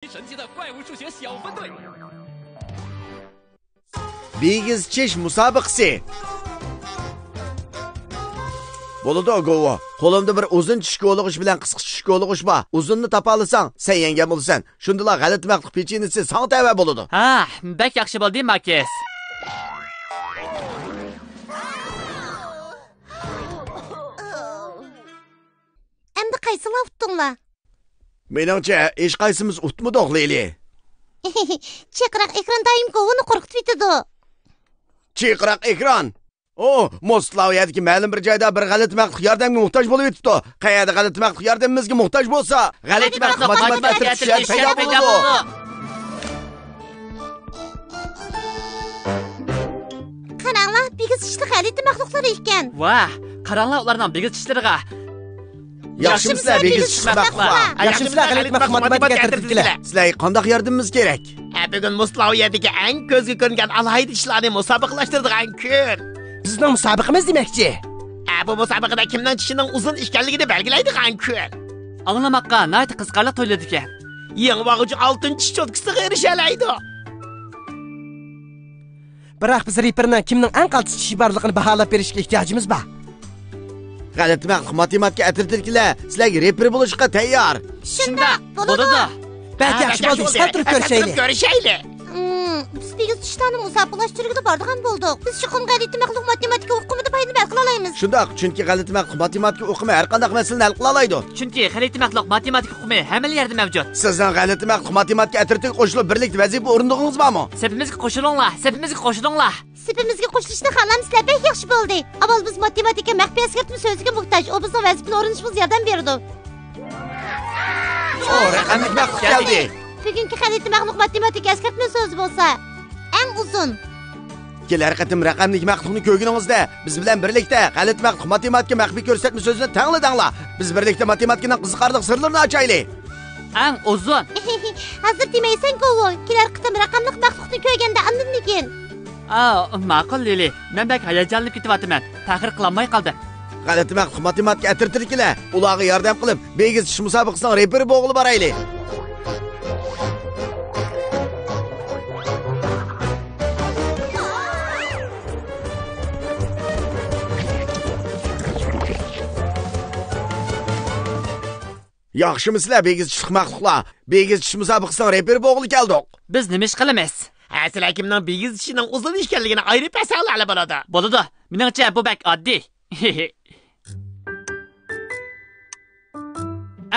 神奇的怪物数学小分队。 Bigiz çiş musabıqsi. Bo'ladi go'vo. Qo'limda bir uzun tishga o'lig'ish bilan qisqa tishga o'lig'ish bor. Uzunni topa olsang, sen yengam bo'lasan. Shundalar g'alati maqliq pechenisi sang tava bo'ladi. Ha, bak yaxshi bo'ldi, Markes. Endi qaysini utdinglar? Meningcha, hech qaysimiz utmadik, Leyli. Cheqiraq ekran doim govini qo'rqitib yetadi. Cheqiraq ekran. Moslaviyadagi ma'lum bir joyda bir g'alati maqliq yordamga muhtoj bo'lib yetibdi. Qayerda g'alati maqliq yordamimizga muhtoj bo'lsa, g'alati maqliq matematika paydo bo'ladi. Qaranglar, bigiz ishli g'alati maqliqlar ekan. Vah, qaranglar ularning bigiz tishlariga. Yaxshimizlar, bigiz maqliqlar. Yaxshimizlar, g'alati maqliq matematika tartibdilar. Sizlarga qanday yordamimiz kerak? Bugun Moslaviyadagi eng ko'zga ko'ringan alohida ishlarni musobaqalashtiradigan kun. Bizning musobaqamiz demakchi. Bu musobaqada kimning tishining uzun ekanligini belgilaydigan kun. Anglamoqqa nayt qiziqarli to'yladi ekan. Yangi vaqtchi 6-tish cho'tkisiga erishalaydi. Biroq biz reperning kimning eng qaltis tishi borligini baholab berishga ehtiyojimiz bor. G'alati maqliq matematika atirtirkilar, sizlarga reper bo'lishga tayyor. Shunda bo'ladi. Belki yaxshi bo'ldi, sal turib ko'rishayli. Biz bigiz ishlarni musobaqalashtirishga bordigan bo'ldik. Biz shu g'alati maqliq matematika o'qimida payini hal qila olamiz. Shundoq, chunki g'alati maqliq matematika o'qimi har qanday masalani hal qila oladi. Chunki g'alati maqliq matematika o'qimi hamma yerda mavjud. Sizning g'alati maqliq matematika atirtirga qo'shilib birlikda vazifa o'rindig'ingiz bormi? Sepimizga qo'shilinglar, Sepimizga qo'shilishni xohlamizlar, bek yaxshi bo'ldi. Avval biz matematika maxfiy askartma so'ziga muhtoj. O bizning vazifani o'rganishimizga yordam berdi. Raqamli maqliq keldi. Bugungi g'alati maqliq matematika askartma so'zi bo'lsa, eng uzun. Kelar qatim raqamli maqliqni ko'rganingizda, biz bilan birlikda g'alati maqliq matematika maxfiy ko'rsatma so'zini tangladinglar. Biz birlikda matematikaning qiziqarli sirlarini ochaylik. Eng uzun. Hozir demaysan go'vo, kelar qatim raqamli maqliqni ko'rganda andinligin. Ma'qul Lili. Men bak hayajonlanib ketyapman. Ta'xir qilmay qoldim. G'alati maqliq matematika atirtirkilar, ularga yordam qilib, begiz ish musobaqasining reperi bo'g'ilib boraylik. Yaxshimizlar, begiz ish maqliqlar. Begiz ish musobaqasining reperi bo'g'ilib keldik. Biz nima ish qilamiz? Sizlar kimning bigiz ishining uzun ekanligini ayirib basallar bo'ladi. Bo'ladi. Meningcha bu bak oddiy.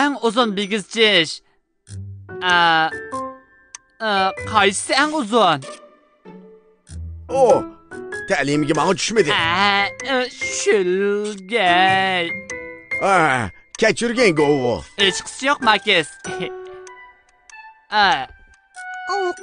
Eng uzun bigiz ish. Qaysi eng uzun? Ta'limga menga tushmadi. Shulgay. Kechirgan go'vo. Hech qisi yo'q, Markes.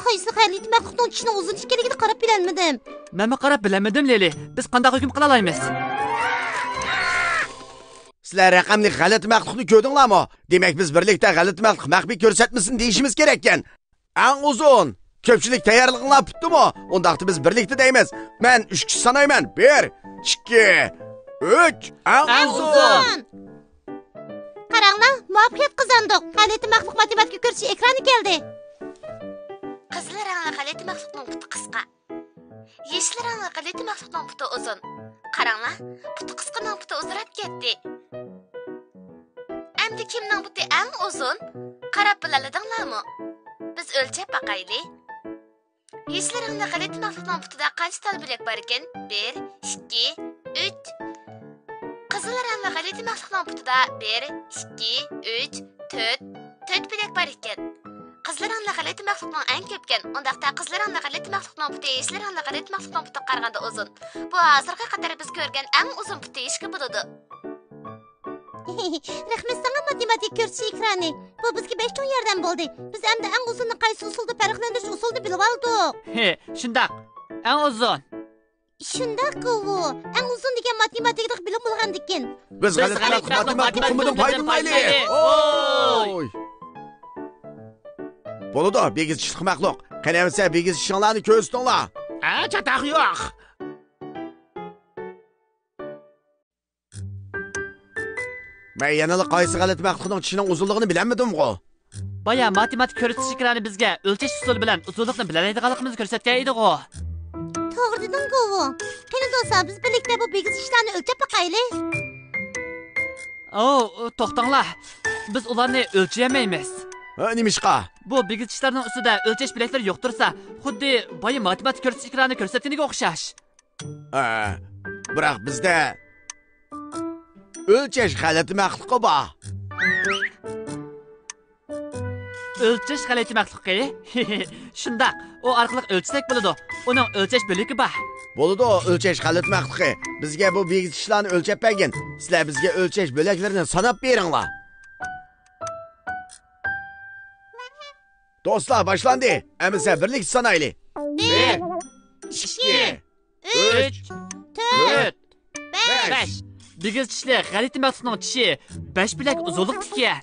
Qaysi g'alati maqliqning tishini uzun ekanligini qarab bilmadim. Men qarab bilmadim, Leli. Biz qanday hukm qila olamiz? Sizlar raqamli g'alati maqliqni ko'rdinglarmi? Demak, biz birlikda g'alati maqliq maxfiy ko'rsatmasini deyishimiz kerak ekan. Eng uzun. Ko'pchilik tayyorlig'inglar bitdimi? Undaqda biz birlikda deymiz. Men 3 kishi sanayman. 1, 2, 3. Eng uzun. Qaranglar, muvaffaqiyat qozondik. G'alati maqliq matematika ko'rish ekrani keldi. Qizlar rangli g'alati maqliqning puti qisqa. Yeshil rangli g'alati maqliqning puti uzun. Qaranglar, puti qisqaning puti uzrab ketdi. Endi kimning puti eng uzun? Qarab biladinglarmi? Biz o'lchab baqaylik. Yeshil rangli g'alati maqliqning putida qancha tal bilak bor ekan? 1, 2, 3. Qizil rangli g'alati maqliqning putida 1, 2, 3, 4 bilak bor ekan. Qizil rangli g'alati maqliqning eng ko'pkan. Undaqda qizil rangli g'alati maqliqning puti yeshil rangli g'alati maqliqning putiga qaraganda uzun. Bu hozirga qadar biz ko'rgan eng uzun puti ishga bo'ladi. Rahmat sana matematik ko'rish ekrani. Bu bizga 5 ton yordam bo'ldi. Biz endi eng uzunni qaysi usulda farqlantirish usulini bilib oldik. Shundoq. Eng uzun. Shundoq go'vo. Eng uzun degan matematikada bilim bo'lgan ekan. Biz g'alati maqliq matematika o'qimidan foydalanaylik. Bo'ladi, begiz ish maqliq. Qanamsa begiz ishinglarni ko'rstinglar. Chataq yo'q. Men yana qaysi g'alati maqliqning tishining uzunligini bilmadim-ku. Baya matematik ko'rsatish ekrani bizga o'lchash usuli bilan uzunlikni biladiganligimizni ko'rsatgan edi-ku. To'g'ri deding-ku. Qani do'stlar, biz birlikda bu bigiz ishlarni o'lchab boqaylik. To'xtanglar. Biz ularni o'lchayamaymiz. Nimishqa? Bu bigiz-ishlarning ustida o'lchash bilaklar yo'q tursa, xuddi boya matematik ko'rsatish ekrani ko'rsatganiga o'xshash. Biroq bizda o'lchash g'alati maxluqi bor. O'lchash g'alati maxluqi? Shundaq, u orqali o'lchasak bo'ladi. Uning o'lchash bo'ligi bor. Bo'ladi, o'lchash g'alati maxluqi. Bizga bu bigiz ishlarni o'lchab bergin. Sizlar bizga o'lchash bo'laklarini sanab beringlar. Do'stlar, boshlandi. Amisa birlik sanayli. 1 2 3 4 5. Bigiz tishli g'alati maxluqning tishi 5 bilak uzunlikda ekan.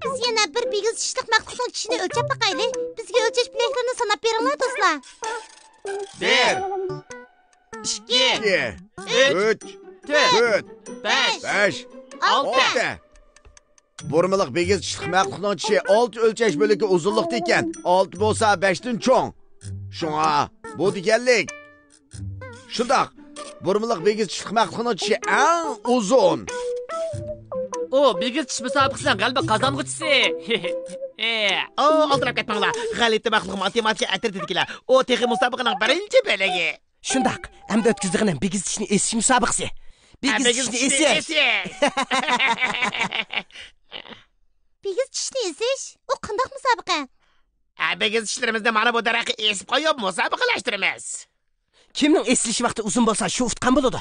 Biz yana bir bigiz tishliq maxluqning tishini o'lchab boqaylik. Bizga o'lchash bilaklarini sanab beringlar do'stlar. 1 2 3 4 5 6. Burmilik bigiz tishliq maxluqning tishi 6 o'lchash bo'ligi uzunlikda ekan. 6 bo'lsa 5 dan cho'ng. Shunga bu deganlik. Shundaq, burmilik bigiz tishliq maxluqning tishi eng uzun. O, bigiz tish musobaqasidan g'alaba qozong'uchisi. Oldirab ketmanglar. G'alati maxluq matematika atirdikilar. O texnik musobaqaning birinchi bo'lagi. Shundaq, hamda o'tkazdigan bigiz tishni esish musobaqasi. Bigiz tishni esish. Bigiz tishni esish? U qanday musobaqa? Bigiz tishlarimizni mana bu daraxtga esib qo'yib musobaqalashtiramiz. Kimning esilish vaqti uzun bo'lsa, shu utqan bo'ladi.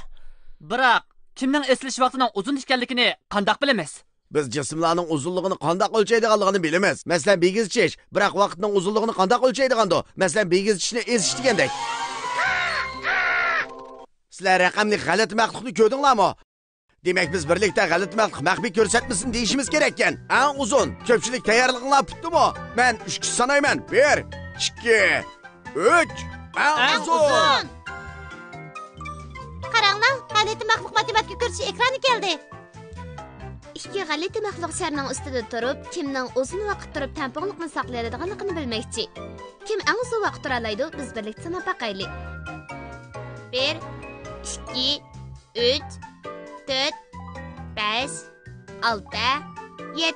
Biroq, kimning esilish vaqtining uzun ekanligini qanday bilamiz? Biz jismlarning uzunligini qanday o'lchaydiganligini bilamiz. Masalan, bigiz tish, biroq vaqtning uzunligini qanday o'lchaydiganda? Masalan, bigiz tishni esish degandek. Sizlar raqamli g'alati maxluqni ko'rdinglarmi? Demak, biz birlikda g'alati maxluq maxfiy ko'rsatmasin deyishimiz kerak ekan. Eng uzun. Ko'pchilik tayyorlig'inglar bitdimi? Men 3 sanayman. 1 2 3. Eng uzun. Qaranglar, g'alati maxluq matematika ko'rsatish ekrani keldi. Ikki g'alati maxluq sharning ustida turib, kimning uzun vaqt turib tamponliqni saqlaydiganligini bilmoqchi. Kim eng uzun vaqt tura oladi, biz birlikda sanab boqaylik. 1 2 3 4 5 6 7.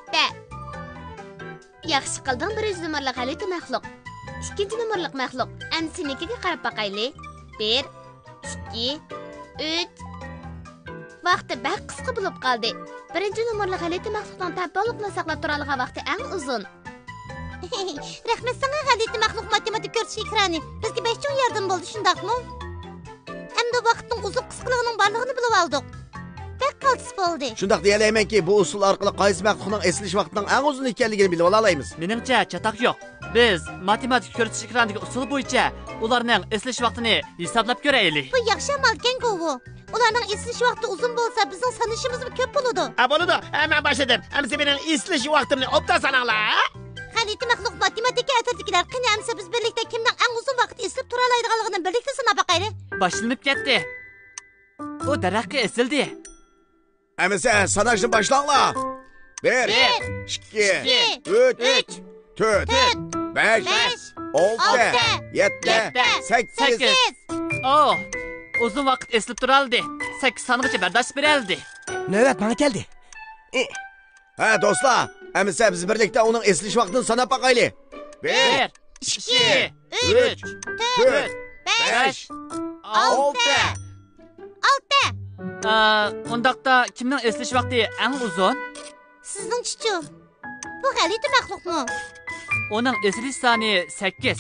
Yaxshi qilding, birinchi nomerli g'alati maxluq. Ikkinchi nomerli maxluq. Endi senikiga qarab boqaylik. 1 2 3. Vaqti bak qisqa bo'lib qoldi. Birinchi nomerli g'alati maxluqning tamponliqni saqlab tura olgan vaqti eng uzun. Rahmat sana g'alati maxluq matematika ko'rsatish ekrani. Bizga besh yordam bo'ldi, shundaqmi? Endi vaqtning uzun qisqaligining borlig'ini bilib oldik. Bak qaltis bo'ldi. Shundaq deyalaymanki, bu usul orqali qaysi maxluqning esilish vaqtining eng uzun ekanligini bilib olaymiz. Meningcha chatoq yo'q. Biz matematik ko'rsatish ekranidagi usul bo'yicha ularning esilish vaqtini hisoblab ko'raylik. Bu yaxshi amal ekan-ku bu. Ularning esilish vaqti uzun bo'lsa, bizning sanashimiz ko'p bo'ladi. Bo'ladi. Men boshladim. Amsa mening esilish vaqtimni obda sananglar. G'alati maxluq matematika atirdikilar, qani amsa biz birlikda kimning eng uzun vaqt eslab tura oladiganligini birlikda sanab boqaylik. Boshlanib ketdi. O daraxtga esildi. Amisa sanashni boshlanglar. 1 2 3 4 5 6 7 8. Uzun vaqt eslab turaldi. 8 songacha bardosh berildi. Navbat menga keldi. Ha do'stlar, amisa biz birlikda uning esilish vaqtini sanab boqaylik. 1 2 3 4 5 6. Undaqda kimning esilish vaqti eng uzun? Sizning chichu. Bu g'alati maxluqmi? Uning esilish soni 8.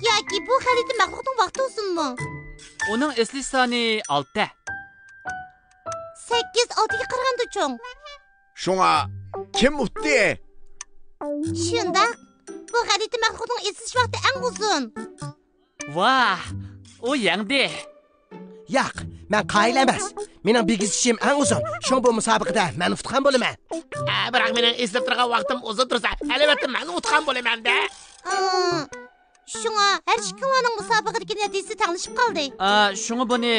Yoki bu g'alati maxluqning vaqti uzunmi? Uning esilish soni 6. 8 6ga qaraganda cho'ng. Shunga kim utdi? Shunda bu g'alati maxluqning esilish vaqti eng uzun. Vah, o yangdi. Yo'q, men qoyil emas. Mening bigiz tishim eng uzun. Shu bu musobaqada men utgan bo'laman. Biroq mening eslab turgan vaqtim uzun tursa, albatta men utgan bo'laman-da. Shunga har ikkilarning musobaqadagi natijasi tanglashib qoldi. Shunga buni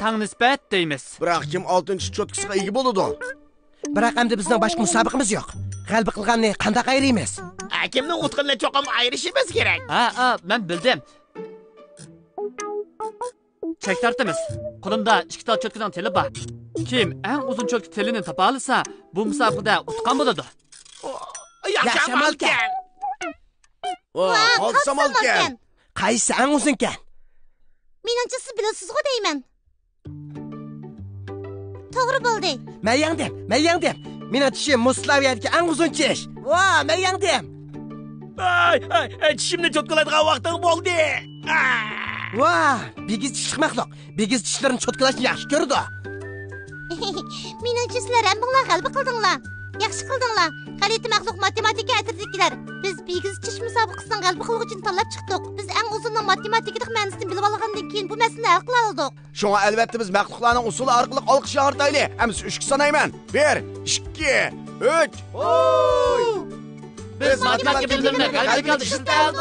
tang nisbat deymiz. Biroq kim 6-cho'tkisiga ega bo'ladi? Biroq endi bizning boshqa musobaqamiz yo'q. g'alaba qilganni qanday ayraymiz? Kimning utqunni cho'qim ayrishimiz kerak. Ha, men bildim. Çek tartımız. Qo'limda 2 tal cho'tkadan teli bor. Kim eng uzun cho'tka telini topa olsa, bu musobaqada utqan bo'ladi. Yaşamalken. Olsamalken. Qaysi eng uzunkan? Menimcha siz bilasizku deyman. To'g'ri bo'ldi. Men yangdim. Mening tishim Muslaviyadagi eng uzun tish. Men yangdim. Tishimni cho'tkalaydigan vaqting bo'ldi. Bigiz tishli maxluq. Bigiz tishlarini cho'tkalashni yaxshi ko'rdi. Menimcha sizlar ham bunga g'alaba qildinglar. Yaxshi qildinglar. G'alati maxluq matematika atrofdagilar. Biz bigiz tish musobaqasidan g'alaba qilish uchun tanlab chiqdik. Biz eng uzunning matematikadagi ma'nosini bilib olgandan keyin bu masalani hal qila oldik. Şuna albatta biz maxluqlarning usuli orqali olqish yortayli. Hamsi 3 sanayman. 1, 2, 3. Biz matematika bilimini g'alaba qilishni istardik.